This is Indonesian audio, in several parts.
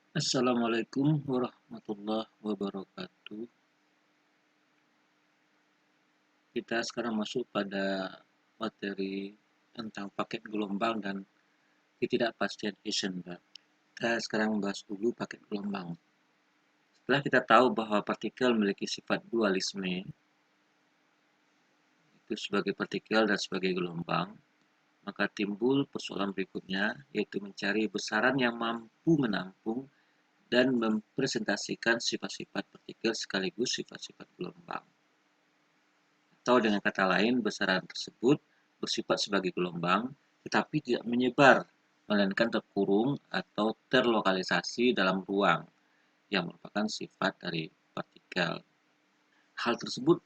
Assalamualaikum warahmatullahi wabarakatuh. Kita sekarang masuk pada materi tentang paket gelombang dan ketidakpastian Heisenberg. Kita sekarang membahas dulu paket gelombang. Setelah kita tahu bahwa partikel memiliki sifat dualisme, itu sebagai partikel dan sebagai gelombang, maka timbul persoalan berikutnya, yaitu mencari besaran yang mampu menampung dan mempresentasikan sifat-sifat partikel sekaligus sifat-sifat gelombang. Atau dengan kata lain, besaran tersebut bersifat sebagai gelombang, tetapi tidak menyebar, melainkan terkurung atau terlokalisasi dalam ruang, yang merupakan sifat dari partikel. Hal tersebut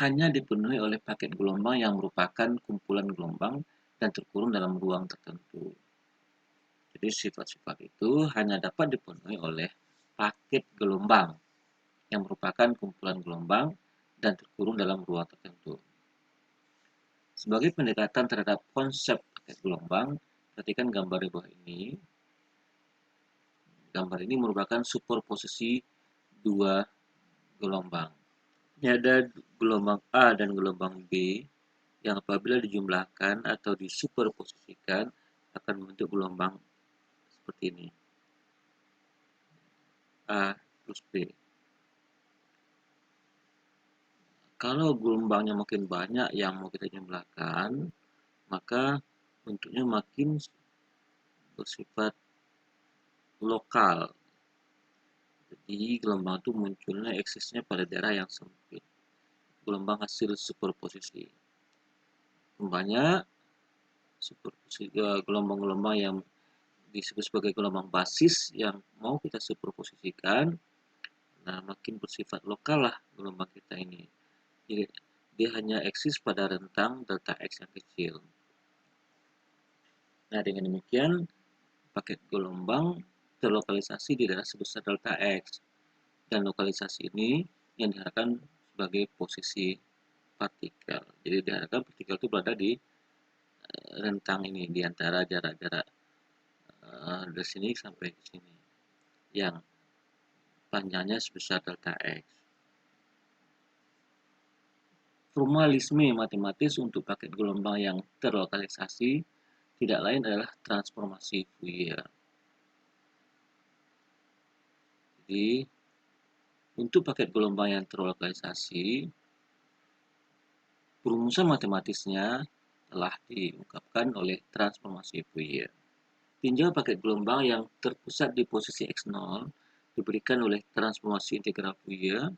hanya dipenuhi oleh paket gelombang yang merupakan kumpulan gelombang dan terkurung dalam ruang tertentu. Jadi sifat-sifat itu hanya dapat dipenuhi oleh paket gelombang yang merupakan kumpulan gelombang dan terkurung dalam ruang tertentu. Sebagai pendekatan terhadap konsep paket gelombang, perhatikan gambar di bawah ini. Gambar ini merupakan superposisi dua gelombang. Ini ada gelombang A dan gelombang B yang apabila dijumlahkan atau disuperposisikan akan membentuk gelombang seperti ini. A plus B. Kalau gelombangnya makin banyak yang mau kita jumlahkan, maka bentuknya makin bersifat lokal. Jadi gelombang itu munculnya eksisnya pada daerah yang sempit. Gelombang hasil superposisi. Banyak gelombang-gelombang yang disebut sebagai gelombang basis yang mau kita superposisikan. Nah, makin bersifat lokal lah gelombang kita ini. Jadi dia hanya eksis pada rentang delta X yang kecil. Nah, dengan demikian paket gelombang terlokalisasi di daerah sebesar delta X. Dan lokalisasi ini yang diharapkan sebagai posisi partikel. Jadi diharapkan partikel itu berada di rentang ini, di antara jarak-jarak dari sini sampai ke sini, yang panjangnya sebesar delta X. Formalisme matematis untuk paket gelombang yang terlokalisasi tidak lain adalah transformasi Fourier. Jadi, untuk paket gelombang yang terlokalisasi, perumusan matematisnya telah diungkapkan oleh transformasi Fourier. Tinjau paket gelombang yang terpusat di posisi x0 diberikan oleh transformasi integral Fourier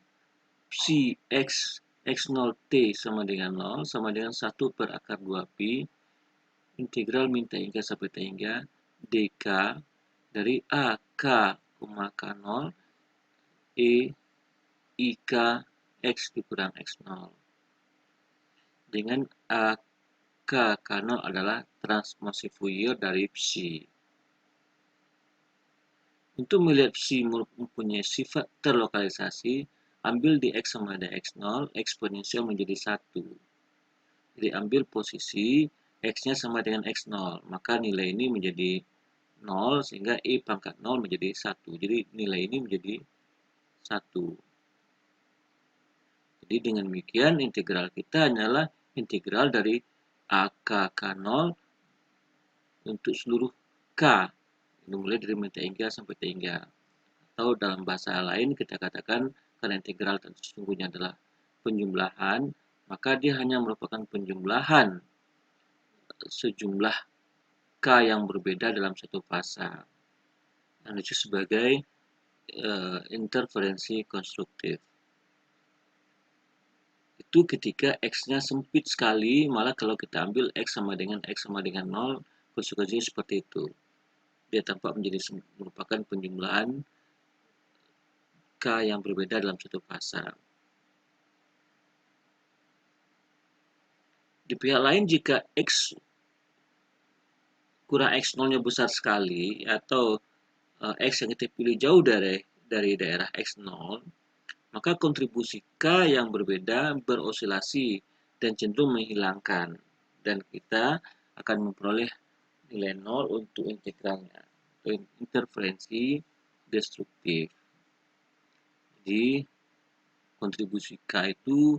psi x x0 t sama dengan 0 sama dengan 1 per akar 2 pi integral min t hingga sampai t hingga dk dari a k, k0 e i k x dikurang x0 dengan a k k0 adalah transformasi Fourier dari psi. Untuk melihat psi mempunyai sifat terlokalisasi, ambil di x sama dengan x0, eksponensial menjadi 1. Jadi ambil posisi x-nya sama dengan x0, maka nilai ini menjadi 0 sehingga e pangkat 0 menjadi 1. Jadi nilai ini menjadi 1. Jadi dengan demikian integral kita hanyalah integral dari AKK0 untuk seluruh K. Mulai dari min T hingga sampai T hingga. Atau dalam bahasa lain kita katakan karena integral sesungguhnya adalah penjumlahan, maka dia hanya merupakan penjumlahan sejumlah K yang berbeda dalam satu fasa. Yang disebut sebagai interferensi konstruktif. Itu ketika X-nya sempit sekali, malah kalau kita ambil X sama dengan 0, konsekuensinya seperti itu. Dia tampak menjadi merupakan penjumlahan K yang berbeda dalam satu fasa. Di pihak lain, jika X kurang X0-nya besar sekali, atau X yang kita pilih jauh dari daerah X0, maka kontribusi K yang berbeda berosilasi dan cenderung menghilangkan. Dan kita akan memperoleh nilai 0 untuk integralnya. interferensi destruktif. Jadi kontribusi K itu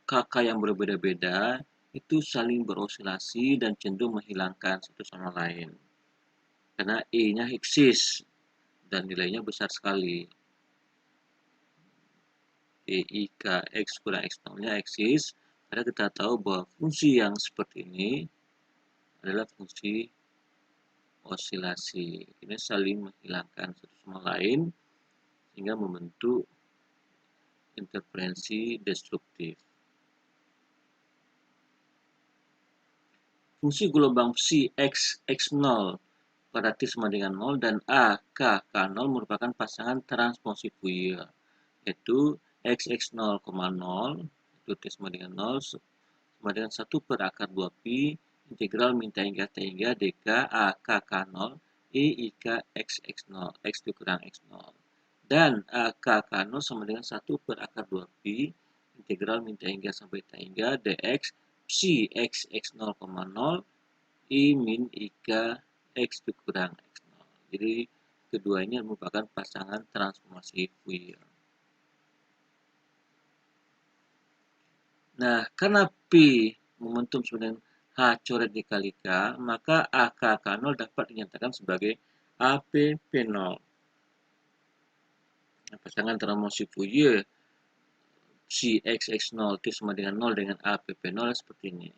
KK yang berbeda-beda itu saling berosilasi dan cenderung menghilangkan satu sama lain. Karena E-nya eksis dan nilainya besar sekali. EIK X kurang X0-nya eksis, karena kita tahu bahwa fungsi yang seperti ini adalah fungsi osilasi. Ini saling menghilangkan satu sama lain sehingga membentuk interferensi destruktif. Fungsi gelombang psi X0 pada T sama dengan 0 dan A, K, K0 merupakan pasangan transposisi Fourier, yaitu X0,0 itu T sama dengan 0 sama dengan 1 per akar 2pi integral min T hingga dk A, K, K0 E, I, K, X0, X dikurang X0. Dan A, K, K0 sama dengan 1 per akar 2pi integral min T hingga dx psi X0,0 I min IK X dikurang X0. Jadi keduanya merupakan pasangan transformasi Fourier. Nah, karena P momentum sama dengan H coret dikali K, maka AKK0 dapat dinyatakan sebagai APP0. Nah, pasangan transformasi Fourier psi X0 T sama dengan 0 dengan APP0 seperti ini.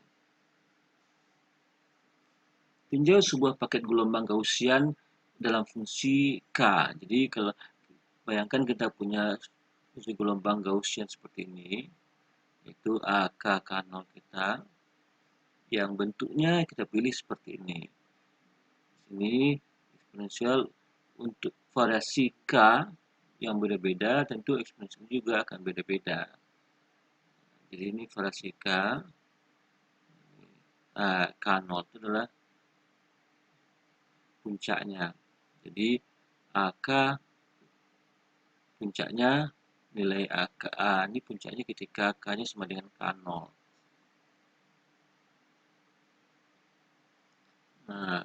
Tinjau sebuah paket gelombang Gaussian dalam fungsi K. Jadi kalau bayangkan kita punya fungsi gelombang Gaussian seperti ini, yaitu AKK0 kita, yang bentuknya kita pilih seperti ini. Ini eksponensial untuk variasi K yang beda-beda, tentu eksponensial juga akan beda-beda. Jadi ini variasi K, K0 itu adalah puncaknya. Jadi AK puncaknya nilai A ini puncaknya ketika K-nya sama dengan K0. Nah,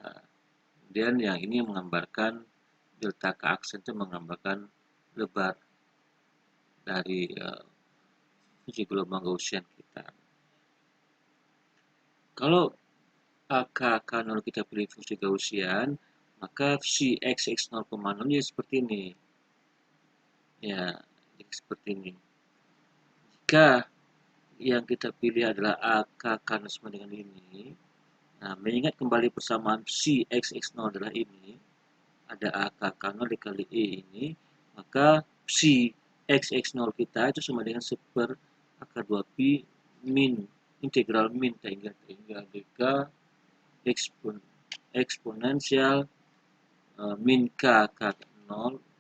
kemudian yang ini menggambarkan delta K aksen itu menggambarkan lebar dari fungsi gelombang Gaussian kita. Kalau AK K0 kita pilih fungsi Gaussian, maka psi X0,0 nya seperti ini. Ya, seperti ini. Jika yang kita pilih adalah AK K0 sama dengan ini, nah, mengingat kembali persamaan psi X0 adalah ini, ada AK K0 dikali E ini, maka psi X0 kita itu sama dengan 1 per akar 2pi min integral min T hingga dk eksponensial min K K0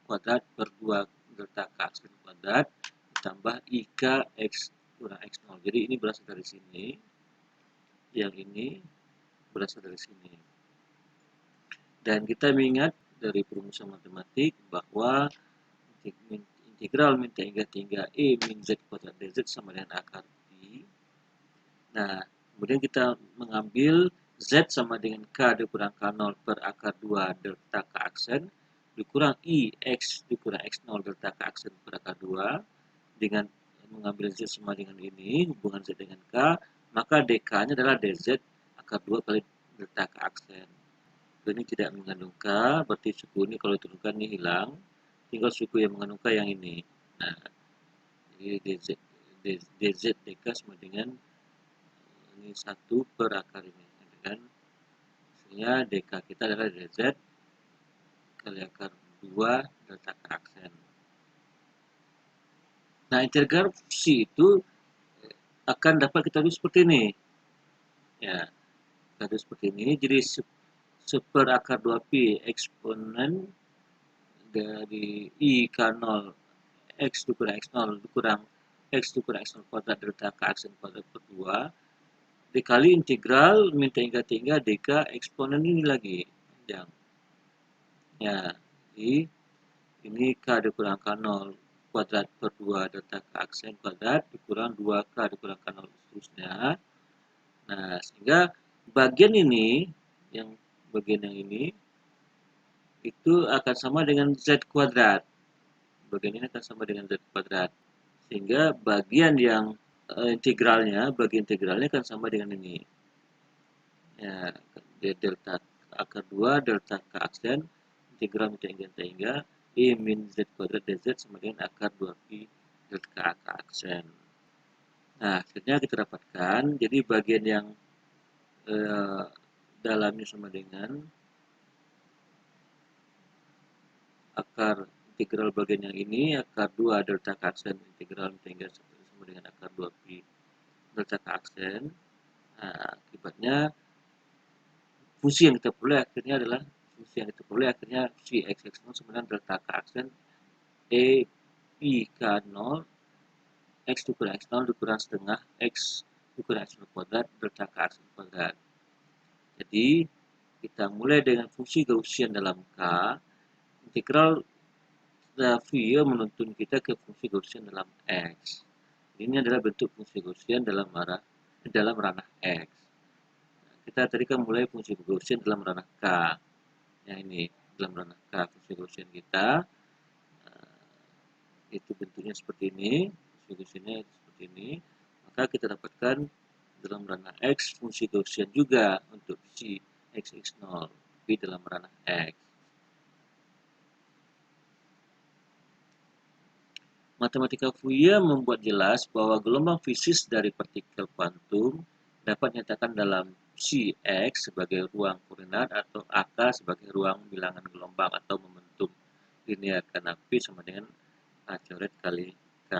kuadrat per 2 delta K kuadrat ditambah IK X kurang X0. Jadi ini berasal dari sini, yang ini berasal dari sini. Dan kita mengingat dari perumusan matematik bahwa integral min T hingga E min Z kuadrat dz sama dengan akar pi. Nah, kemudian kita mengambil Z sama dengan K dikurang K0 per akar 2 delta K aksen dikurang I X dikurang X0 delta K aksen per akar 2 dengan mengambil Z sama dengan ini, hubungan Z dengan K, maka dk-nya adalah dz akar 2 kali delta K aksen. Ini tidak mengandung K, berarti suku ini kalau diturunkan ini hilang, tinggal suku yang mengandung K yang ini. Nah, jadi dz dk sama dengan ini 1 per akar ini, kan? Hasilnya dk kita adalah dz kali akar 2 delta K aksen. Nah, integral psi itu akan dapat kita tulis seperti ini. Ya, kita tulis seperti ini. Jadi 1 per akar 2pi eksponen dari I K0 X dikurang X0 dikurang X dikurang X0 kuadrat delta K aksen kuadrat per 2 dikali integral min T hingga dk eksponen ini lagi panjang. Ya, jadi ini K dikurang K0 kuadrat per 2 delta K aksen kuadrat dikurang 2K dikurang K0 seterusnya. Nah, sehingga bagian ini yang bagian yang ini itu akan sama dengan Z kuadrat. Bagian ini akan sama dengan Z kuadrat. Sehingga bagian yang bagi integralnya akan sama dengan ini. Ya, delta akar 2, delta K aksen, integral hingga I min Z kuadrat dz sama dengan akar 2pi delta K aksen. Nah, akhirnya kita dapatkan, jadi bagian yang dalamnya sama dengan akar integral bagian yang ini, akar 2 delta K aksen, integral hingga sama dengan akar 2pi delta K aksen. Nah, akibatnya fungsi yang kita peroleh akhirnya fungsi x0 sama dengan delta K aksen E pi K0 x dikurang x0 dikurang setengah x dikurang x0 kuadrat delta K aksen kuadrat. Jadi kita mulai dengan fungsi Gaussian dalam K, integral Fourier menuntun kita ke fungsi Gaussian dalam X. Ini adalah bentuk fungsi Gaussian dalam ranah X. Kita tadi kan mulai fungsi Gaussian dalam ranah K. Yang ini dalam ranah K fungsi Gaussian kita itu bentuknya seperti ini, fungsi Gaussiannya seperti ini. Maka kita dapatkan dalam ranah X fungsi Gaussian juga untuk si x0 di dalam ranah X. Matematika Fourier membuat jelas bahwa gelombang fisis dari partikel kuantum dapat dinyatakan dalam Cx sebagai ruang koordinat atau AK sebagai ruang bilangan gelombang atau momentum linear karena P sama dengan A coret kali K.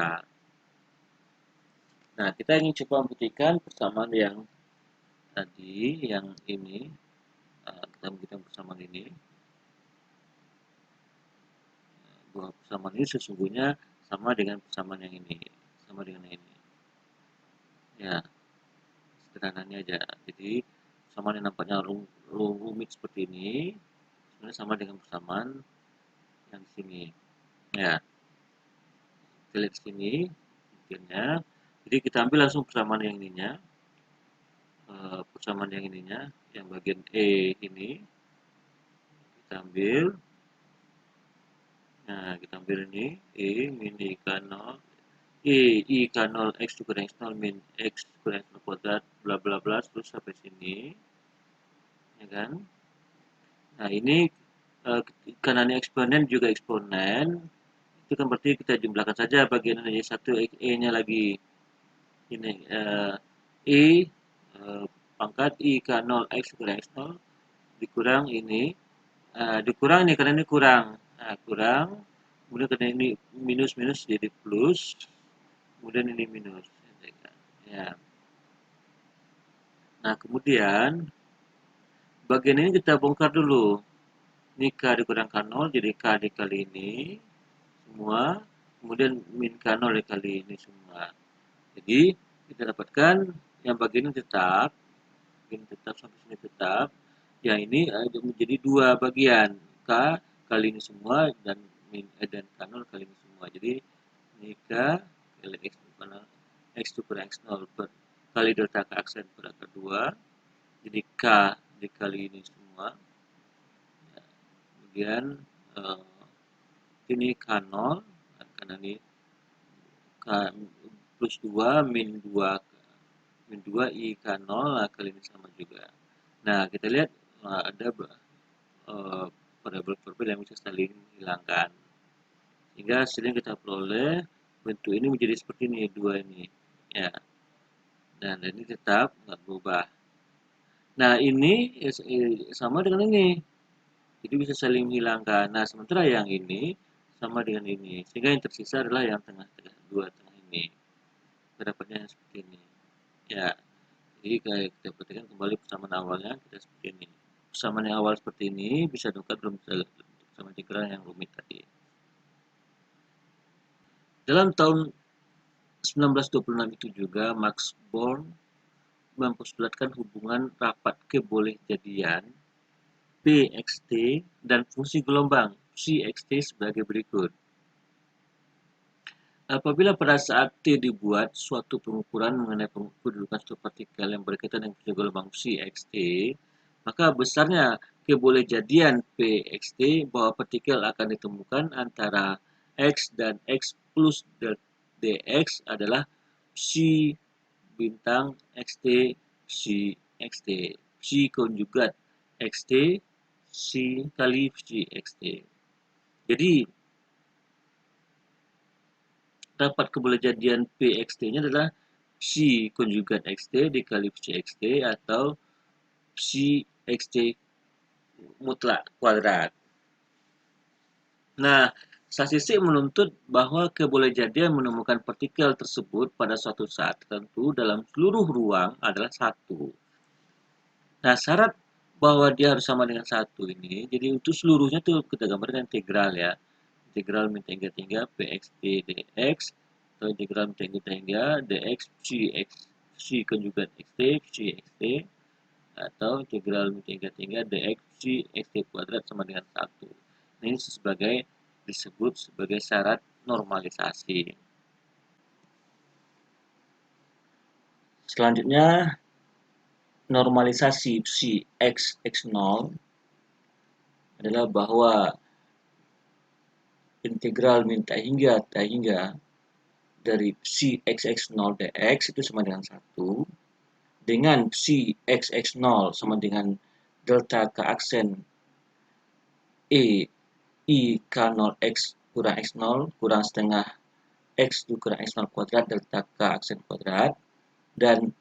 Nah, kita ingin coba membuktikan persamaan yang tadi, yang ini. Kita membuktikan persamaan ini. Bahwa persamaan ini sesungguhnya sama dengan persamaan yang ini. Sama dengan yang ini. Ya, sederhananya aja. Jadi, persamaan yang nampaknya rumit seperti ini, sebenarnya sama dengan persamaan yang di sini. Ya, kita lihat sini, mungkinnya. Jadi kita ambil langsung persamaan yang ininya. Persamaan yang ininya, yang bagian E ini. Kita ambil. Nah, kita ambil ini, E min I K0. I K0 X dikurang X0 min X dikurang X0 kuadrat, bla bla bla, terus sampai sini. Ya kan? Nah, ini karena ini eksponen juga eksponen, itu kan berarti kita jumlahkan saja bagian ini satu E-nya lagi. Ini I pangkat I K0 X dikurang X0 dikurang ini, dikurang ini karena ini kurang. Nah, kurang, kemudian karena ini minus jadi plus, kemudian ini minus. Ya. Nah, kemudian bagian ini kita bongkar dulu. Ini K dikurang K0, jadi K dikali ini semua, kemudian min K0 dikali ini semua. Jadi kita dapatkan yang bagian ini tetap, sampai sini tetap. Yang ini menjadi dua bagian, K kali ini semua dan K0 kali ini semua. Jadi ini K kali X dikurang X0 kali delta K aksen per akar 2. Jadi K dikali ini semua. Kemudian ini K0 karena ini K plus 2 min 2 I K0 kali ini sama juga. Nah, kita lihat ada variabel-variabel yang bisa saling hilangkan. Sehingga hasilnya kita peroleh bentuk ini menjadi seperti ini, dua ini. Ya. Dan ini tetap nggak berubah. Nah, ini sama dengan ini. Jadi bisa saling menghilangkan. Nah, sementara yang ini sama dengan ini. Sehingga yang tersisa adalah yang tengah-tengah, dua tengah ini. Kita dapatnya seperti ini. Ya, jadi kayak kita perhatikan kembali persamaan awalnya, kita seperti ini. Persamaan yang awal seperti ini bisa dekat belum sama integral yang rumit tadi. Dalam tahun 1926 itu juga Max Born mempostulatkan hubungan rapat kebolehjadian Pxt dan fungsi gelombang Cxt sebagai berikut. Apabila pada saat T dibuat suatu pengukuran mengenai kedudukan suatu partikel yang berkaitan dengan fungsi gelombang Cxt, Maka besarnya kebolehjadian PXT bahwa partikel akan ditemukan antara X dan X plus dx adalah psi bintang XT, psi XT, psi konjugat XT, psi kali psi XT. Jadi dapat kebolehjadian PXT-nya adalah psi konjugat XT dikali psi XT atau psi XT mutlak kuadrat. Nah, statistik menuntut bahwa kebolehjadian menemukan partikel tersebut pada suatu saat tertentu dalam seluruh ruang adalah satu. Nah, syarat bahwa dia harus sama dengan satu ini, jadi untuk seluruhnya tuh kita gambarkan integral ya. Integral min hingga pxt dx atau integral min hingga dx psi konjugat xt psi xt atau integral min hingga dx psi xt kuadrat sama dengan 1. Ini disebut sebagai syarat normalisasi. Selanjutnya, normalisasi psi x0 adalah bahwa integral min hingga dari psi x0 dx itu sama dengan 1 dengan psi x0 sama dengan delta ke aksen e i k0 x kurang x0 kurang setengah x kurang x0 kuadrat delta k aksen kuadrat, dan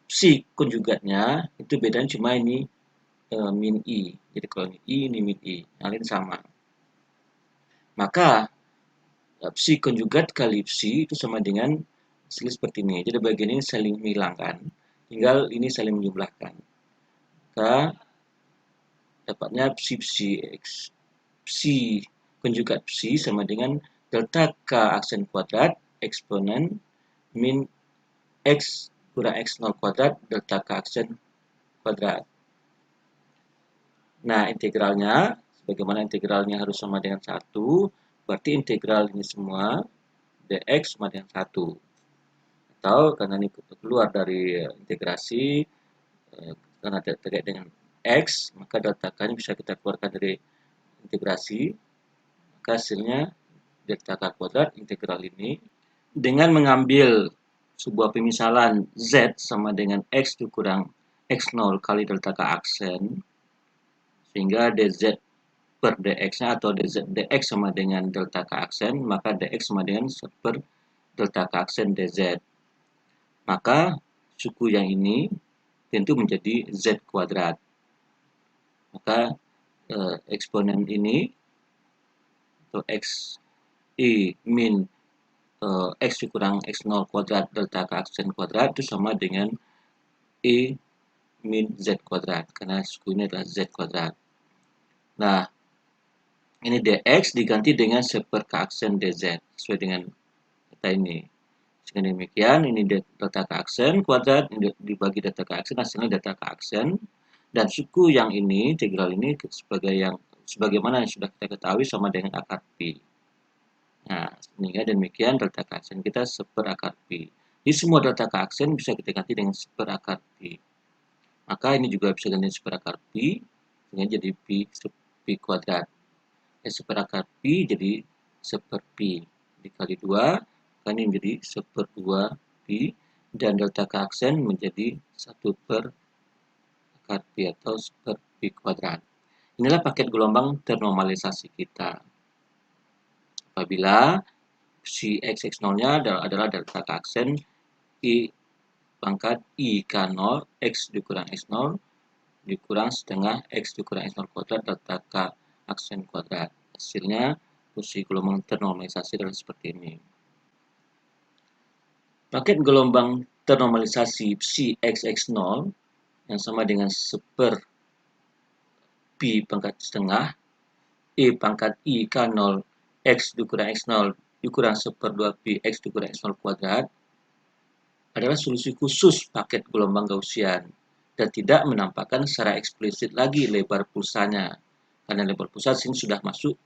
psi konjugatnya itu bedanya cuma ini min i. Jadi kalau ini i, ini min i. Yang lain sama. Maka psi konjugat kali psi itu sama dengan seperti ini. Jadi bagian ini saling menghilangkan. Tinggal ini saling menjumlahkan. Maka dapatnya psi konjugat psi sama dengan delta k aksen kuadrat eksponen min x kurang x0 kuadrat delta k aksen kuadrat. Nah, integralnya, bagaimana integralnya harus sama dengan 1, berarti integral ini semua dx sama dengan 1. Atau karena ini keluar dari integrasi, karena terkait dengan x, maka delta k ini bisa kita keluarkan dari integrasi, maka hasilnya delta k kuadrat integral ini. Dengan mengambil sebuah pemisalan z sama dengan x dikurang x0 kali delta k aksen, sehingga dz per dx-nya atau dx sama dengan delta k aksen, maka dx sama dengan per delta k aksen dz. Maka suku yang ini tentu menjadi z kuadrat. Maka eksponen ini atau x i min x dikurang x0 kuadrat delta k aksen kuadrat itu sama dengan i min z kuadrat, karena suku ini adalah z kuadrat. Nah, ini dx diganti dengan seper k aksen dz sesuai dengan kata ini. Dengan demikian, ini delta k aksen kuadrat, ini dibagi delta k aksen, hasilnya delta k aksen. Dan suku yang ini, integral ini sebagaimana yang sudah kita ketahui sama dengan akar pi. Nah, sehingga demikian delta k aksen kita seper akar pi. Di semua delta k aksen bisa kita ganti dengan seper akar pi. Maka ini juga bisa ganti seper akar pi, sehingga jadi pi kuadrat. Seper akar pi jadi seper pi dikali 2, kan ini menjadi seper 2 pi, dan delta k aksen menjadi 1 per akar pi atau seper pi kuadrat. Inilah paket gelombang ternormalisasi kita. Apabila psi x0-nya adalah delta k aksen i pangkat i k0 x dikurang x0 dikurang setengah x dikurang x0 kuadrat delta k aksen kuadrat. Hasilnya fungsi gelombang ternormalisasi adalah seperti ini. Paket gelombang ternormalisasi psi x0 yang sama dengan seper pi pangkat setengah e pangkat i k0 x dikurang x0 dikurang seper 2 pi x dikurang x0 kuadrat adalah solusi khusus paket gelombang Gaussian dan tidak menampakkan secara eksplisit lagi lebar pulsanya, karena lebar pulsa sini sudah masuk,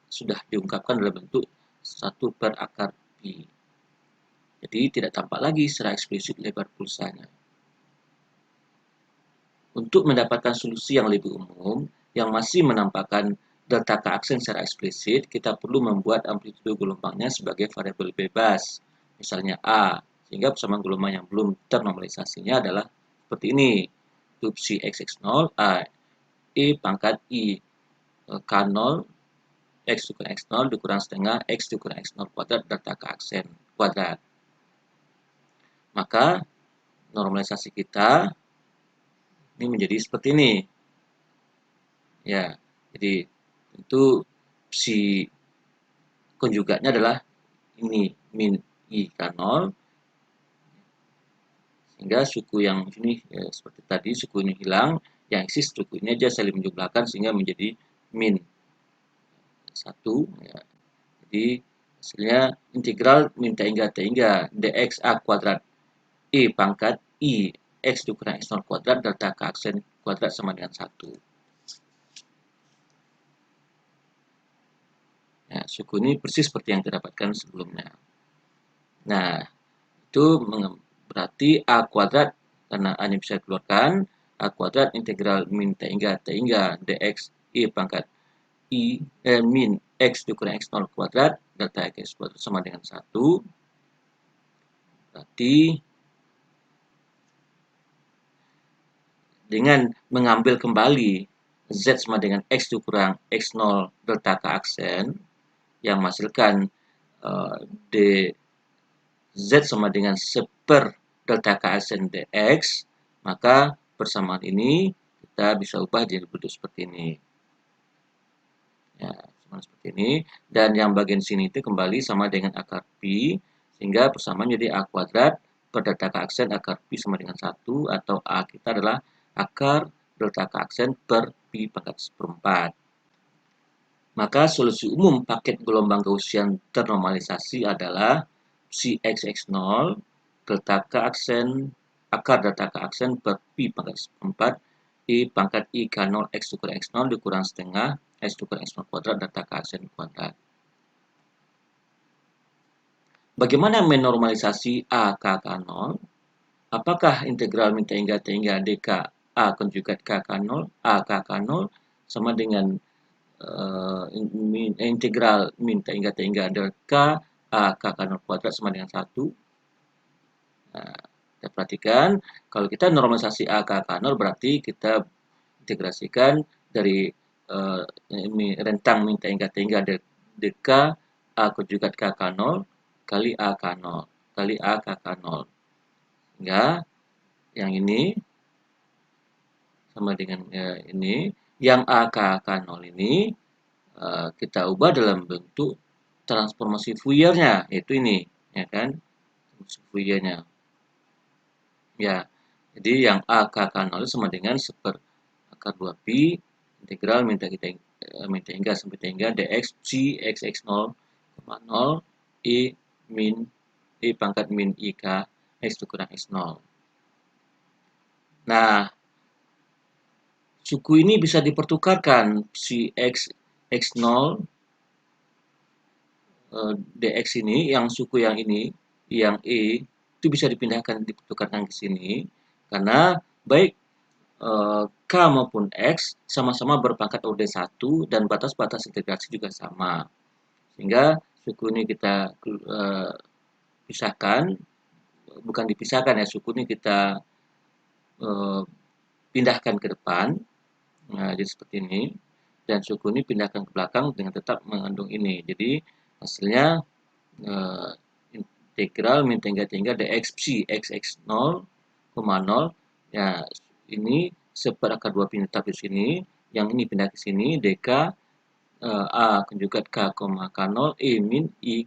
sudah diungkapkan dalam bentuk 1 per akar pi. Jadi tidak tampak lagi secara eksplisit lebar pulsanya. Untuk mendapatkan solusi yang lebih umum, yang masih menampakkan delta keaksen secara eksplisit, kita perlu membuat amplitudo gelombangnya sebagai variabel bebas, misalnya A, sehingga persamaan gelombang yang belum ternormalisasinya adalah seperti ini. Untuk si xx0, A, E pangkat I, K0, X dikurang X0 dikurang setengah X dikurang X0 kuadrat delta keaksen kuadrat. Maka normalisasi kita ini menjadi seperti ini. Ya, jadi tentu si konjugatnya adalah ini min I K0, sehingga suku yang ini seperti tadi suku ini hilang, yang eksis suku ini aja saling menjumlahkan sehingga menjadi min 1. Ya. Jadi hasilnya integral min T hingga T hingga dx A kuadrat E pangkat I X dikurang X0 kuadrat delta keaksen kuadrat sama dengan 1. Ya, suku ini persis seperti yang kita dapatkan sebelumnya. Nah, itu berarti A kuadrat, karena A nya bisa dikeluarkan, A kuadrat integral min T hingga dx I pangkat min X dikurang X0 kuadrat delta X kuadrat sama dengan 1. Berarti dengan mengambil kembali Z sama dengan X dikurang X0 delta keaksen yang menghasilkan dz sama dengan seper delta keaksen dx, maka persamaan ini kita bisa ubah jadi bentuk seperti ini. Ya, seperti ini. Dan yang bagian sini itu kembali sama dengan akar pi, sehingga persamaan jadi A kuadrat per delta keaksen akar pi sama dengan 1, atau A kita adalah akar delta keaksen per pi pangkat 1/4. Maka solusi umum paket gelombang Gaussian ternormalisasi adalah si xx0 delta keaksen akar delta keaksen per pi pangkat 1/4 I pangkat I K0 X dikurang X0 dikurang setengah X dikurang X0 kuadrat delta keaksen kuadrat. Bagaimana menormalisasi A K K0? Apakah integral min T hingga T hingga dk A konjugat K0 A K K0 sama dengan integral min T hingga T hingga delta A K0 kuadrat sama dengan 1? Nah, kita perhatikan, kalau kita normalisasi A K K0 berarti kita integrasikan dari rentang min T hingga T hingga dk A konjugat KK0 kali A K0 kali A KK0. Sehingga yang ini sama dengan ini. Yang A KK0 ini kita ubah dalam bentuk transformasi Fourier-nya, yaitu ini, ya kan? Fourier-nya. Ya, jadi yang A KK0 sama dengan seper akar 2 pi integral min hingga sampai T hingga dx c xx0, 0 I min I pangkat min IK X dikurang X0. Nah, suku ini bisa dipertukarkan si X0 dx ini, yang suku yang ini, yang E, itu bisa dipertukarkan ke sini, karena baik K maupun X sama-sama berpangkat order 1 dan batas-batas integrasi juga sama. Sehingga suku ini kita pisahkan, bukan dipisahkan ya, suku ini kita pindahkan ke depan, nah, jadi seperti ini, dan suku ini pindahkan ke belakang dengan tetap mengandung ini. Jadi hasilnya integral min T hingga dx psi xx0, 0, ya ini seper akar 2 pindah tetap di sini, yang ini pindah ke sini, dk A konjugat K, K0 E min I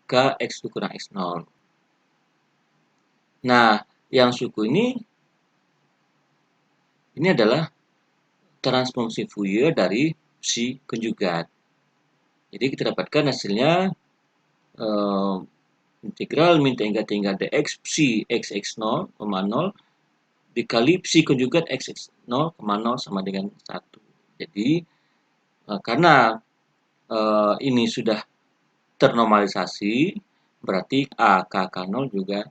K X dikurang X0. Nah, yang suku ini adalah transformasi Fourier dari si konjugat. Jadi kita dapatkan hasilnya integral min T hingga dx psi xx0, 0 dikali psi konjugat xx0, 0 sama dengan 1. Jadi karena ini sudah ternormalisasi, berarti A KK0 juga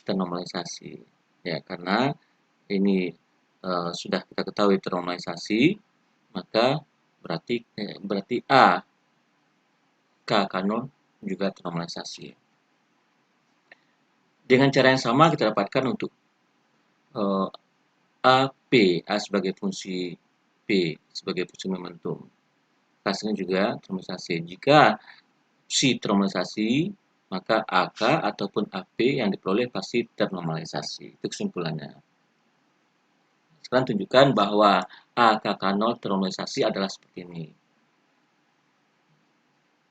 ternormalisasi. Ya, karena ini sudah kita ketahui ternormalisasi, maka berarti A K0 juga ternormalisasi. Dengan cara yang sama kita dapatkan untuk A sebagai fungsi P sebagai fungsi momentum. Hasilnya juga ternormalisasi. Jika C ternormalisasi, maka AK ataupun AP yang diperoleh pasti ternormalisasi. Itu kesimpulannya. Sekarang tunjukkan bahwa AKK0 ternormalisasi adalah seperti ini.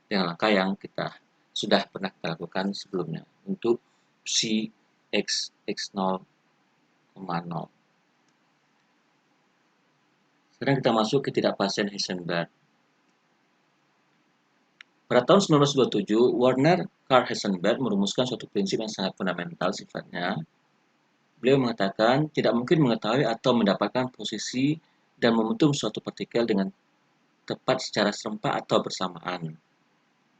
Dengan langkah yang kita sudah pernah kita lakukan sebelumnya untuk C X0,0. Sekarang kita masuk ke ketidakpastian Heisenberg. Pada tahun 1927, Werner Karl Heisenberg merumuskan suatu prinsip yang sangat fundamental sifatnya. Beliau mengatakan tidak mungkin mengetahui atau mendapatkan posisi dan momentum suatu partikel dengan tepat secara serempak atau bersamaan.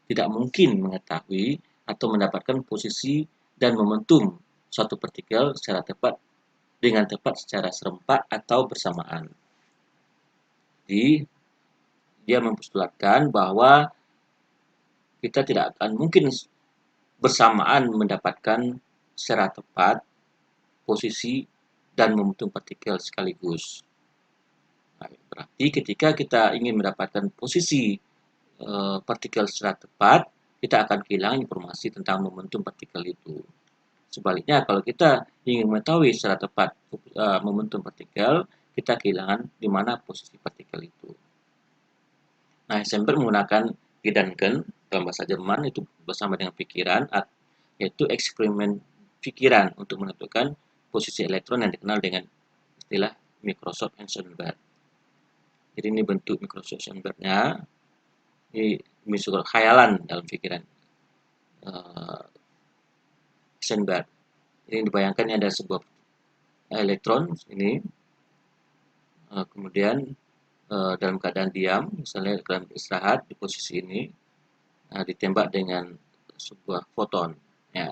Tidak mungkin mengetahui atau mendapatkan posisi dan momentum suatu partikel secara tepat dengan tepat secara serempak atau bersamaan. Jadi, dia mempostulatkan bahwa kita tidak akan mungkin bersamaan mendapatkan secara tepat posisi dan momentum partikel sekaligus. Nah, berarti ketika kita ingin mendapatkan posisi partikel secara tepat, kita akan kehilangan informasi tentang momentum partikel itu. Sebaliknya, kalau kita ingin mengetahui secara tepat momentum partikel, kita kehilangan di mana posisi partikel itu. Nah, Heisenberg menggunakan Gedanken dalam bahasa Jerman itu bersama dengan pikiran, yaitu eksperimen pikiran untuk menentukan posisi elektron yang dikenal dengan istilah Microscope Heisenberg. Jadi ini bentuk Microscope Heisenberg-nya, ini misalnya khayalan dalam pikiran Heisenberg. Ini dibayangkan ada sebuah elektron ini, kemudian dalam keadaan diam, misalnya dalam istirahat di posisi ini, ditembak dengan sebuah foton. Ya.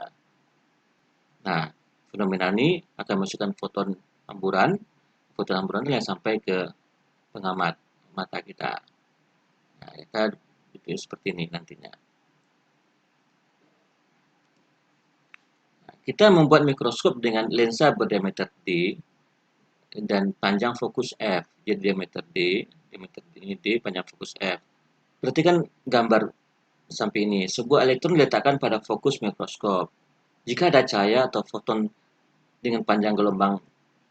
Nah, fenomena ini akan memasukkan foton hamburan yang sampai ke pengamat mata kita. Nah, kita dipilih seperti ini nantinya. Nah, kita membuat mikroskop dengan lensa berdiameter D dan panjang fokus F. Jadi diameter D ini D, panjang fokus F. Perhatikan gambar samping ini. Sebuah elektron diletakkan pada fokus mikroskop. Jika ada cahaya atau foton dengan panjang gelombang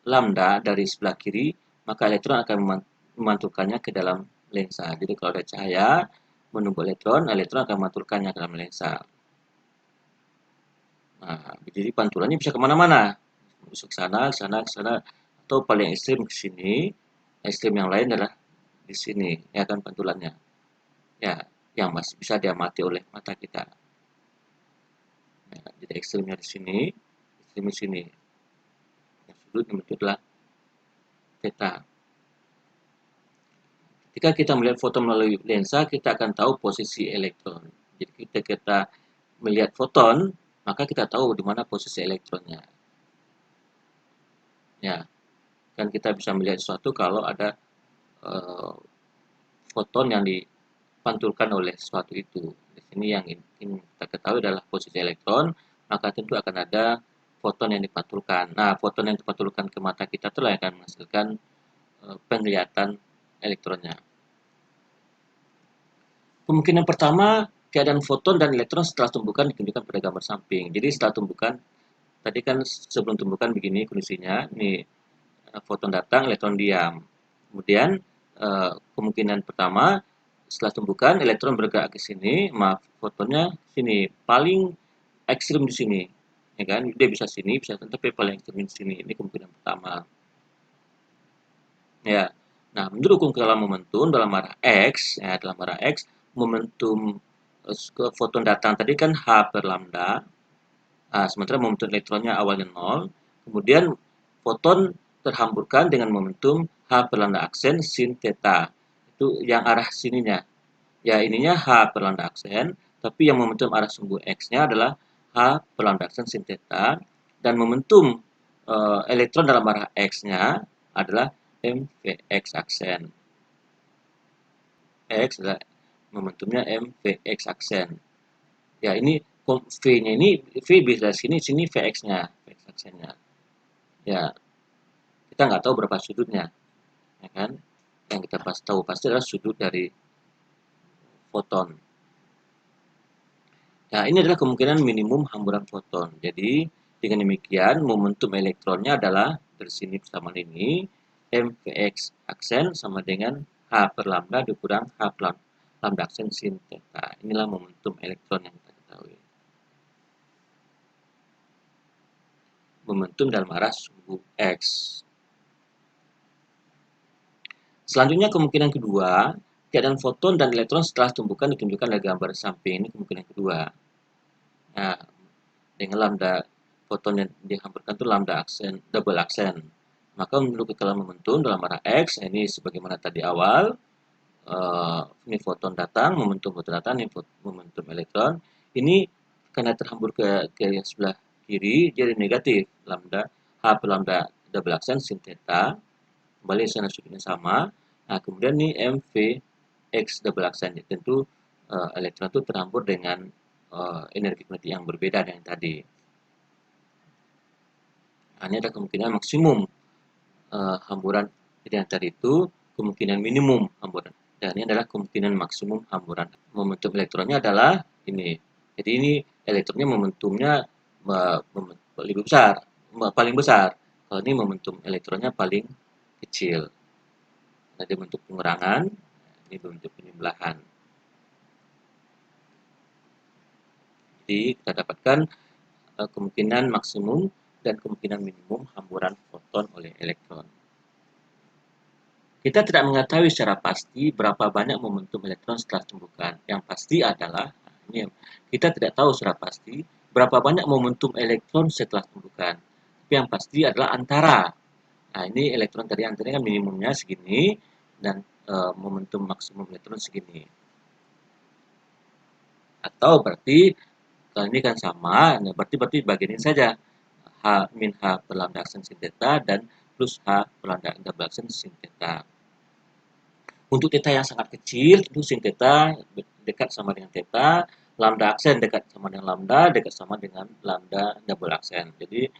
lambda dari sebelah kiri, maka elektron akan memantulkannya ke dalam lensa. Jadi kalau ada cahaya menumbuh elektron akan memantulkannya ke dalam lensa. Nah, jadi pantulannya bisa kemana-mana. Bisa ke sana, atau paling ekstrim ke sini. Ekstrim yang lain adalah di sini, ya kan pantulannya. Ya, yang masih bisa diamati oleh mata kita. Ya, jadi ekstrimnya di sini, ekstrim di sini. Yang sudut dibentuk adalah theta. Ketika kita melihat foton melalui lensa, kita akan tahu posisi elektron. Jadi ketika kita melihat foton, maka kita tahu di mana posisi elektronnya. Ya, kan kita bisa melihat sesuatu kalau ada foton yang dipantulkan oleh sesuatu itu. Di sini yang ingin kita ketahui adalah posisi elektron, maka tentu akan ada foton yang dipantulkan. Nah, foton yang dipantulkan ke mata kita itulah yang akan menghasilkan penglihatan elektronnya. Kemungkinan pertama, keadaan foton dan elektron setelah tumbukan ditunjukkan pada gambar samping. Jadi setelah tumbukan, tadi kan sebelum tumbukan begini kondisinya, ini foton datang, elektron diam. Kemudian kemungkinan pertama, setelah tumbukan, elektron bergerak ke sini, fotonnya sini, paling ekstrim di sini. Ya kan? Dia bisa sini, bisa tapi paling ekstrim di sini. Ini kemungkinan pertama. Ya. Nah, menurut hukum kealam momentum dalam arah X, ya, dalam arah X, momentum foton datang tadi kan H per lambda. Nah, sementara momentum elektronnya awalnya 0. Kemudian foton terhamburkan dengan momentum H per lambda aksen sin theta. Itu yang arah sininya. Ya, ininya H per lambda aksen, tapi yang momentum arah sumbu X-nya adalah H per lambda aksen sin theta. Dan momentum elektron dalam arah X-nya adalah MVX aksen. X adalah momentumnya MVX aksen. Ya, ini V-nya ini V bisa sini VX-nya, VX aksennya. Ya, kita nggak tahu berapa sudutnya, ya kan? Yang kita tahu pasti adalah sudut dari foton. Nah, ini adalah kemungkinan minimum hamburan foton. Jadi, dengan demikian, momentum elektronnya adalah dari sini sama ini, MVX aksen sama dengan H per lambda dikurang H per lambda aksen sin theta. Inilah momentum elektron yang kita ketahui. Momentum dalam arah sumbu X. Selanjutnya kemungkinan kedua, keadaan foton dan elektron setelah tumbukan ditunjukkan dari gambar samping. Ini kemungkinan kedua. Nah, dengan lambda foton yang dihamburkan itu lambda aksen, double aksen. Maka menurut kekalahan momentum dalam arah X, ini sebagaimana tadi awal, ini foton datang, momentum foton datang, ini momentum elektron. Ini karena terhambur ke yang sebelah kiri, jadi negatif. Lambda, H per lambda double aksen sin theta. Kembali sana sudutnya sama. Nah, kemudian ini MV X double aksen. Tentu elektron itu terhambur dengan energi kinetik yang berbeda dengan tadi. Nah, ini ada kemungkinan maksimum hamburan. Jadi yang tadi itu kemungkinan minimum hamburan. Dan ini adalah kemungkinan maksimum hamburan. Momentum elektronnya adalah ini. Jadi ini elektronnya momentumnya lebih besar, paling besar. Kalau ini momentum elektronnya paling kecil. Ada bentuk pengurangan, ini bentuk penjumlahan. Jadi kita dapatkan kemungkinan maksimum dan kemungkinan minimum hamburan foton oleh elektron. Kita tidak mengetahui secara pasti berapa banyak momentum elektron setelah tumbukan. Yang pasti adalah, ini kita tidak tahu secara pasti berapa banyak momentum elektron setelah tumbukan. Tapi yang pasti adalah antara. Nah, ini elektron tadi antara kan minimumnya segini dan momentum maksimum elektron segini. Atau berarti kalau ini kan sama, nah berarti bagian ini saja. H min H per lambda aksen sin theta dan plus H per lambda double aksen sin theta. Untuk theta yang sangat kecil, itu sin theta dekat sama dengan theta, lambda aksen dekat sama dengan lambda, dekat sama dengan lambda double aksen. Jadi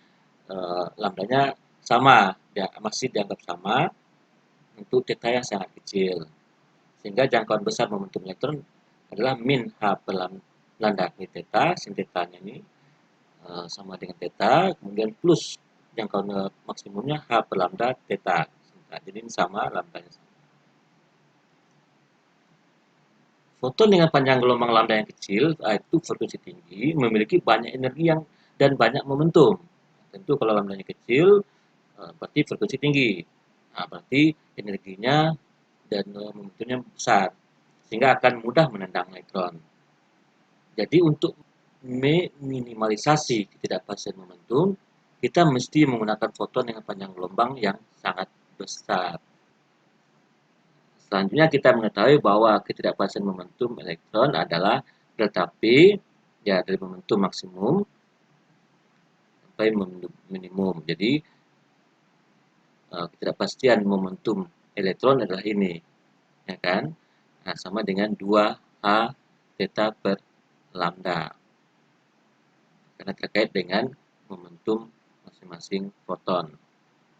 lambdanya sama, ya, masih dianggap sama untuk theta yang sangat kecil. Sehingga jangkauan besar momentum elektron adalah min H per lambda theta, sin theta-nya ini sama dengan theta, kemudian plus jangkauan maksimumnya H per lambda theta. Jadi ini sama, lambdanya sama. Foton dengan panjang gelombang lambda yang kecil, itu frekuensi tinggi, memiliki banyak energi dan banyak momentum. Tentu kalau lambdanya kecil, berarti frekuensi tinggi. Nah, berarti energinya dan momentumnya besar, sehingga akan mudah menendang elektron. Jadi untuk meminimalisasi ketidakpastian momentum, kita mesti menggunakan foton dengan panjang gelombang yang sangat besar. Selanjutnya kita mengetahui bahwa ketidakpastian momentum elektron adalah delta P, ya, dari momentum maksimum sampai minimum. Jadi ketidakpastian momentum elektron adalah ini, ya kan? Nah, sama dengan 2H theta per lambda. Karena terkait dengan momentum masing-masing foton.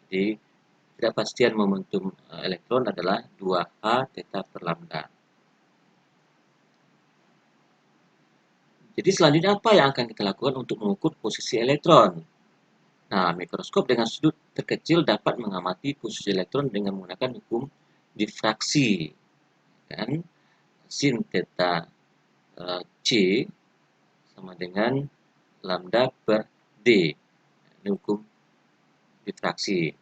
Jadi ketidakpastian momentum elektron adalah 2H theta per lambda. Jadi selanjutnya apa yang akan kita lakukan untuk mengukur posisi elektron? Nah, mikroskop dengan sudut terkecil dapat mengamati posisi elektron dengan menggunakan hukum difraksi. Kan? Sin theta C sama dengan lambda per D. Ini hukum difraksi.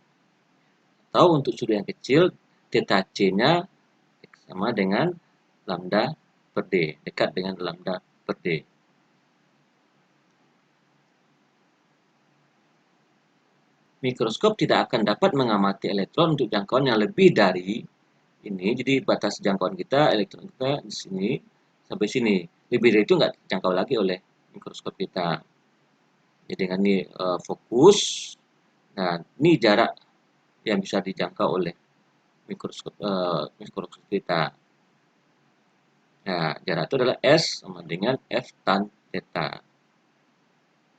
Atau untuk sudut yang kecil, theta C-nya sama dengan lambda per D, dekat dengan lambda per D. Mikroskop tidak akan dapat mengamati elektron untuk jangkauan yang lebih dari ini. Jadi batas jangkauan kita, elektron kita di sini sampai sini. Lebih dari itu nggak dijangkau lagi oleh mikroskop kita. Jadi dengan ini fokus. Nah, ini jarak yang bisa dijangkau oleh mikroskop kita. Nah, jarak itu adalah S sama dengan F tan theta.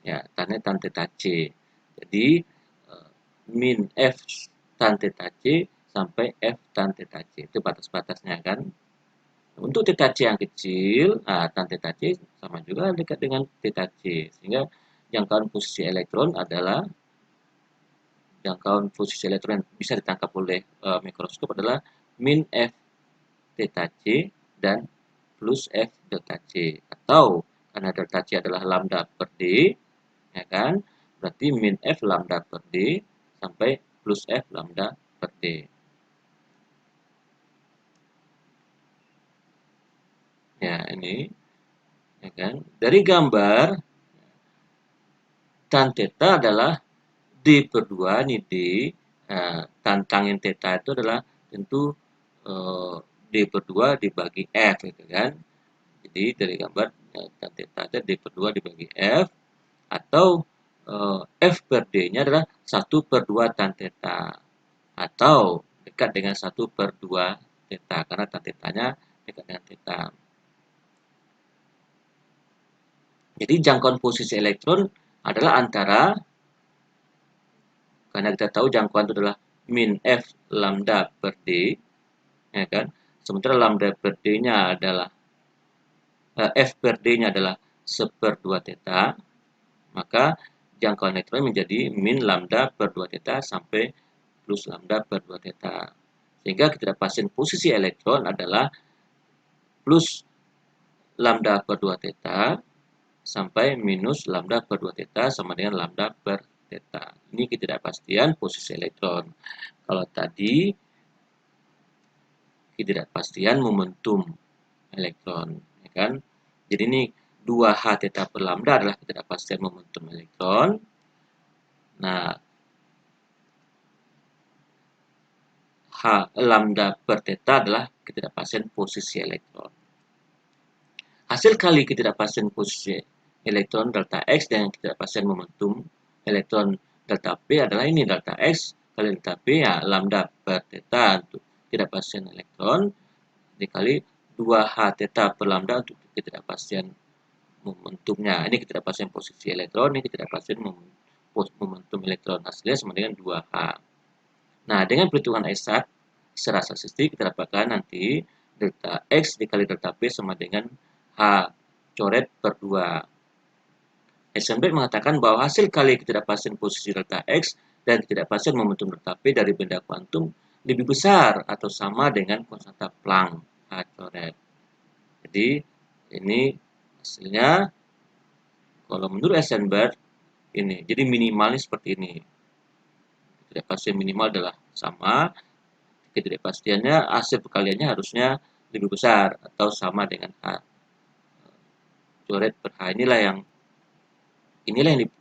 Ya, tannya tan theta C. Jadi, min F tan theta C sampai F tan theta C. Itu batas-batasnya kan. Untuk theta C yang kecil, nah, tan theta C sama juga dekat dengan theta C. Sehingga jangkauan posisi elektron adalah jangkauan posisi elektron yang bisa ditangkap oleh mikroskop adalah min F theta C dan plus F delta C. Atau karena delta C adalah lambda per D, ya kan? Berarti min F lambda per D sampai plus F lambda per D. Ya, ini ya kan? Dari gambar tan theta adalah D per 2 ini D. Nah, tantangin theta itu adalah tentu D per 2 dibagi F gitu kan. Jadi dari gambar tan theta itu D per 2 dibagi F atau F per D-nya adalah 1/2 tan theta atau dekat dengan 1/2 theta karena tan theta-nya dekat dengan theta. Jadi jangkauan posisi elektron adalah antara, karena kita tahu jangkauan itu adalah min F lambda per D, ya kan? Sementara lambda per D-nya adalah F per D-nya adalah 1/2 theta, maka jangkauan elektron menjadi min lambda per 2 theta sampai plus lambda per 2 theta. Sehingga ketidakpastian posisi elektron adalah plus lambda per 2 theta sampai minus lambda per 2 theta sama dengan lambda per theta. Ini ketidakpastian posisi elektron. Kalau tadi ketidakpastian momentum elektron, ya kan? Jadi ini 2H theta per lambda adalah ketidakpastian momentum elektron. Nah, H lambda per theta adalah ketidakpastian posisi elektron. Hasil kali ketidakpastian posisi elektron delta X dengan ketidakpastian momentum elektron delta P adalah ini delta X kali delta P ya lambda per theta untuk ketidakpastian elektron dikali 2H theta per lambda untuk ketidakpastian momentumnya. Ini ketidakpastian posisi elektron, ini ketidakpastian momentum elektron. Hasilnya sama dengan 2H. Nah, dengan perhitungan eksak secara statistik kita dapatkan nanti delta X dikali delta P sama dengan H coret per 2. Heisenberg mengatakan bahwa hasil kali ketidakpastian posisi delta X dan ketidakpastian momentum delta P dari benda kuantum lebih besar atau sama dengan konstanta Planck H coret. Jadi ini hasilnya kalau menurut Heisenberg ini. Jadi minimalnya seperti ini. Ketidakpastian minimal adalah sama, ketidakpastiannya hasil perkaliannya harusnya lebih besar atau sama dengan H coret per H. Inilah yang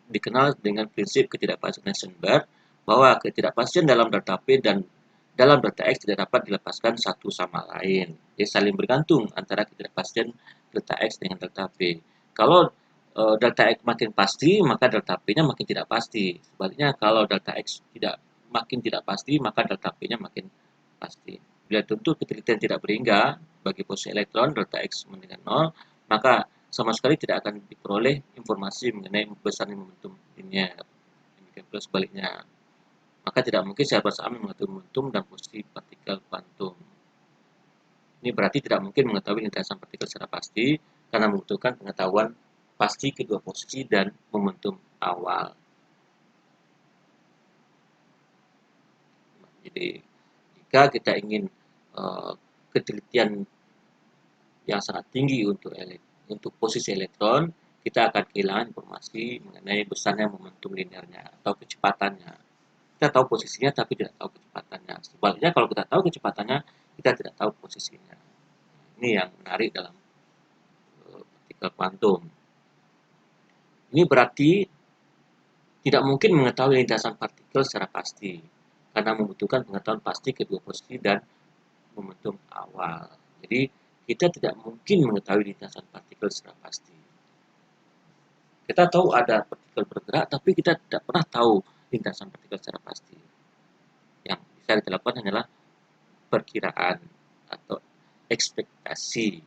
dikenal dengan prinsip ketidakpastian Heisenberg, bahwa ketidakpastian dalam delta P dan dalam delta X tidak dapat dilepaskan satu sama lain. Jadi saling bergantung antara ketidakpastian delta X dengan delta P. Kalau delta X makin pasti, maka delta P-nya makin tidak pasti. Sebaliknya kalau delta X makin tidak pasti, maka delta P-nya makin pasti. Bila tentu ketelitian tidak berhingga bagi posisi elektron delta X sama dengan 0, maka sama sekali tidak akan diperoleh informasi mengenai besarnya momentum linear. Demikian pula sebaliknya. Maka tidak mungkin secara bersamaan mengatur momentum dan posisi partikel kuantum. Ini berarti tidak mungkin mengetahui lintasan partikel secara pasti karena membutuhkan pengetahuan pasti kedua posisi dan momentum awal. Jadi jika kita ingin ketelitian yang sangat tinggi untuk posisi elektron, kita akan kehilangan informasi mengenai besarnya momentum linearnya atau kecepatannya. Kita tahu posisinya tapi tidak tahu kecepatannya. Sebaliknya kalau kita tahu kecepatannya, kita tidak tahu posisinya. Ini yang menarik dalam partikel kuantum. Ini berarti tidak mungkin mengetahui lintasan partikel secara pasti karena membutuhkan pengetahuan pasti kedua posisi dan momentum awal. Jadi kita tidak mungkin mengetahui lintasan partikel secara pasti. Kita tahu ada partikel bergerak, tapi kita tidak pernah tahu lintasan partikel secara pasti. Yang bisa kita lakukan hanyalah perkiraan atau ekspektasi.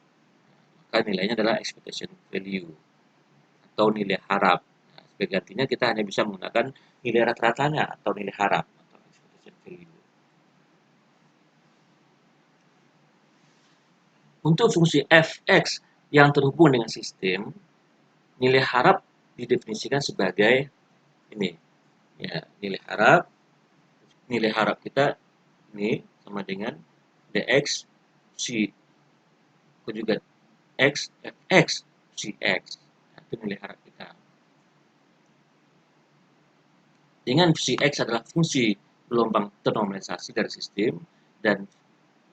Maka nilainya adalah expectation value atau nilai harap. Nah, sebagai gantinya kita hanya bisa menggunakan nilai rata-ratanya atau nilai harap atau expectation value. Untuk fungsi f(x) yang terhubung dengan sistem, nilai harap didefinisikan sebagai ini. Ya, nilai harap kita ini sama dengan dx si konjugat x fx si x. Nah, itu nilai harap kita. Dengan fungsi x adalah fungsi gelombang ternormalisasi dari sistem dan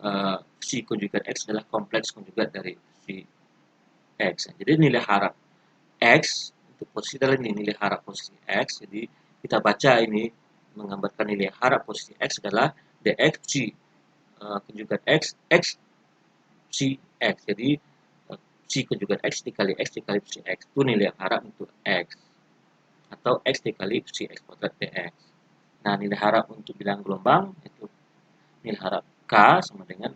fungsi konjugat x adalah kompleks konjugat dari fungsi x. Jadi nilai harap x untuk posisi adalah ini nilai harap posisi x. Jadi kita baca ini menggambarkan nilai harap posisi x adalah dx si konjugat x si x. Jadi si konjugat x dikali x si x itu nilai harap untuk x atau x dikali si x kuadrat dx. Nah, nilai harap untuk bilangan gelombang itu nilai harap k sama dengan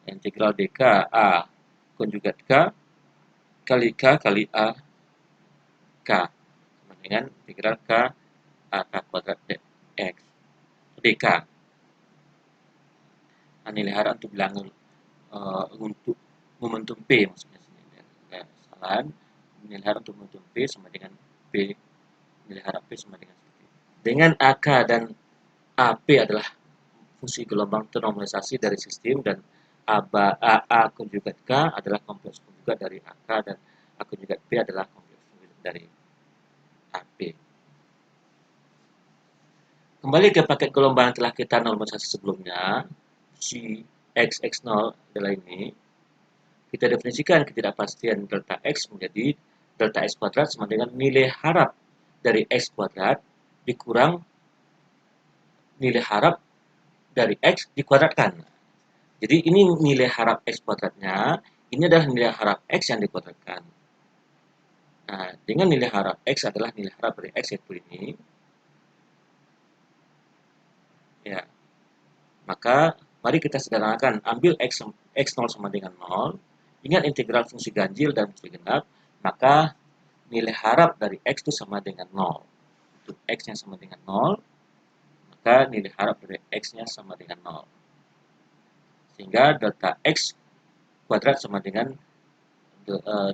integral dk a konjugat k kali k kali a k sama dengan integral k a k kuadrat dx dk. Nah, nilai harap untuk bilangan untuk momentum p maksudnya sini kesalahan. Nilai harap untuk momentum p sama dengan p nilai harap p sama dengan seperti ini. Dengan AK dan AP adalah fungsi gelombang ternormalisasi dari sistem dan AA konjugat K adalah kompleks konjugat dari AK dan A konjugat P adalah kompleks konjugat dari AP. Kembali ke paket gelombang yang telah kita normalisasi sebelumnya, si x(x0) adalah ini. Kita definisikan ketidakpastian delta x menjadi delta x kuadrat sama dengan nilai harap dari x kuadrat dikurang nilai harap dari x dikuadratkan. Jadi ini nilai harap x kuadratnya, ini adalah nilai harap x yang dikuadratkan. Nah, dengan nilai harap x adalah nilai harap dari x yaitu ini. Ya, maka mari kita sederhanakan, ambil x0 sama dengan 0, ingat integral fungsi ganjil dan fungsi genap, maka nilai harap dari x itu sama dengan 0. Untuk x-nya sama dengan 0, maka nilai harap dari x-nya sama dengan 0. Sehingga delta x kuadrat sama dengan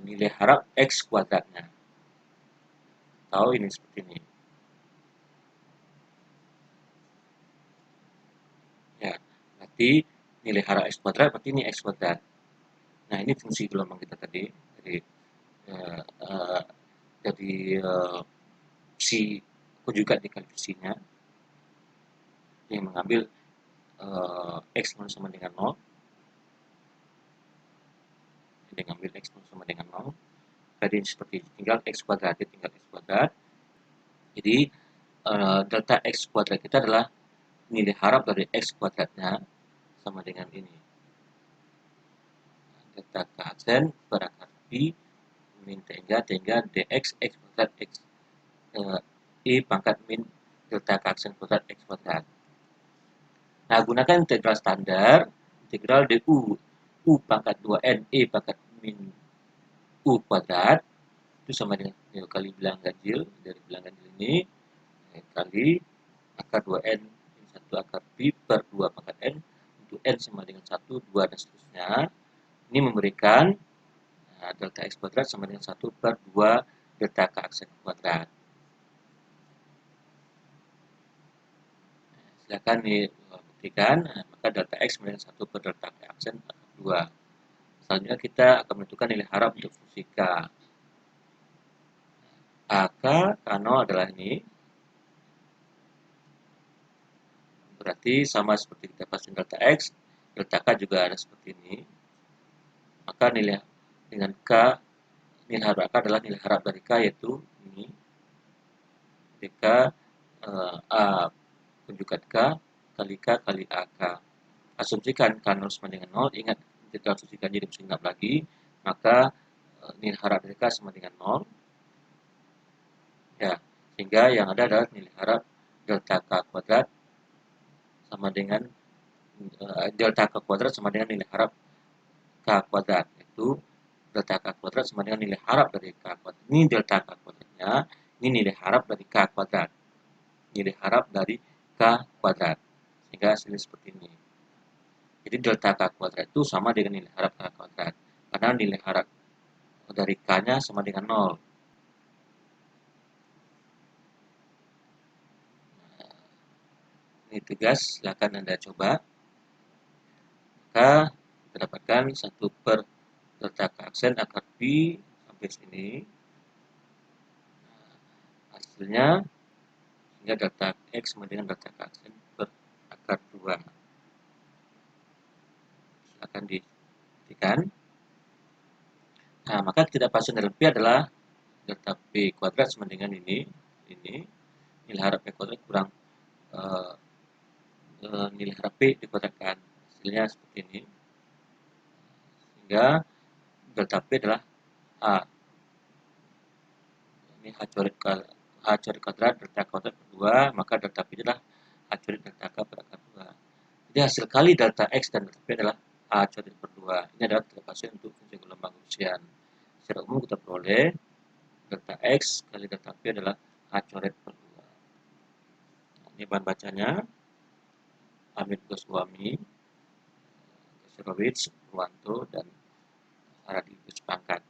nilai harap x kuadratnya. Atau ini seperti ini. Ya, berarti nilai harap x kuadrat berarti ini x kuadrat. Nah, ini fungsi gelombang kita tadi dari si konjugat dikali fungsinya yang mengambil x0 sama dengan 0. Jadi mengambil x0 sama dengan 0. Tadi seperti tinggal x kuadrat, tinggal x kuadrat. Jadi delta x kuadrat kita adalah nilai harap dari x kuadratnya sama dengan ini. Delta k aksen berakar pi min tangga dx x kuadrat x i pangkat min delta k aksen kuadrat x kuadrat. Nah, gunakan integral standar, integral du u pangkat 2n e pangkat min u kuadrat itu sama dengan kali bilangan ganjil dari bilangan ganjil ini kali akar 2n min 1 akar pi per 2 pangkat n untuk n sama dengan 1, 2 dan seterusnya. Ini memberikan delta x kuadrat sama dengan 1 per 2 delta k aksen kuadrat. Silakan dibuktikan, maka delta x sama dengan 1 per delta k aksen 2. Selanjutnya kita akan menentukan nilai harap untuk fungsi k. AK K0 adalah ini. Berarti sama seperti kita pasang delta x, delta k juga ada seperti ini. Maka nilai dengan k, nilai harap k adalah nilai harap dari k yaitu ini. dk a konjugat k kali k kali ak. Asumsikan k0 sama dengan 0, ingat integral fungsi ganjil jadi genap lagi, maka nilai harap dari k sama dengan 0. Ya, sehingga yang ada adalah nilai harap delta k kuadrat sama dengan delta K kuadrat sama dengan nilai harap K kuadrat. Itu delta K kuadrat sama dengan nilai harap dari K kuadrat. Ini delta K kuadratnya, ini nilai harap dari K kuadrat. Nilai harap dari K kuadrat. Sehingga hasilnya seperti ini. Jadi delta K kuadrat itu sama dengan nilai harap K kuadrat. Karena nilai harap dari K-nya sama dengan 0. Ini tugas, silakan Anda coba. Maka kita dapatkan 1 per delta K aksen akar B sampai sini. Hasilnya, sehingga delta X sama dengan delta K aksen per akar 2. Silakan dibuktikan. Nah, maka ketidakpastian dalam P adalah delta P kuadrat sama dengan ini. Nilai harap P kuadrat kurang nilai harap P dikuadratkan. Hasilnya seperti ini. Sehingga delta P adalah A. Ini H coret kuadrat delta kuadrat per 2, maka delta P adalah H coret delta K per akar 2. Jadi hasil kali delta X dan delta P adalah A coret per 2. Ini adalah ketidakpastian untuk fungsi gelombang Gaussian. Secara umum kita peroleh delta X kali delta P adalah A coret per 2. Nah, ini bahan bacanya. Hamid Goswami, Kasirowicz, Purwanto, dan Haradi Pangkat.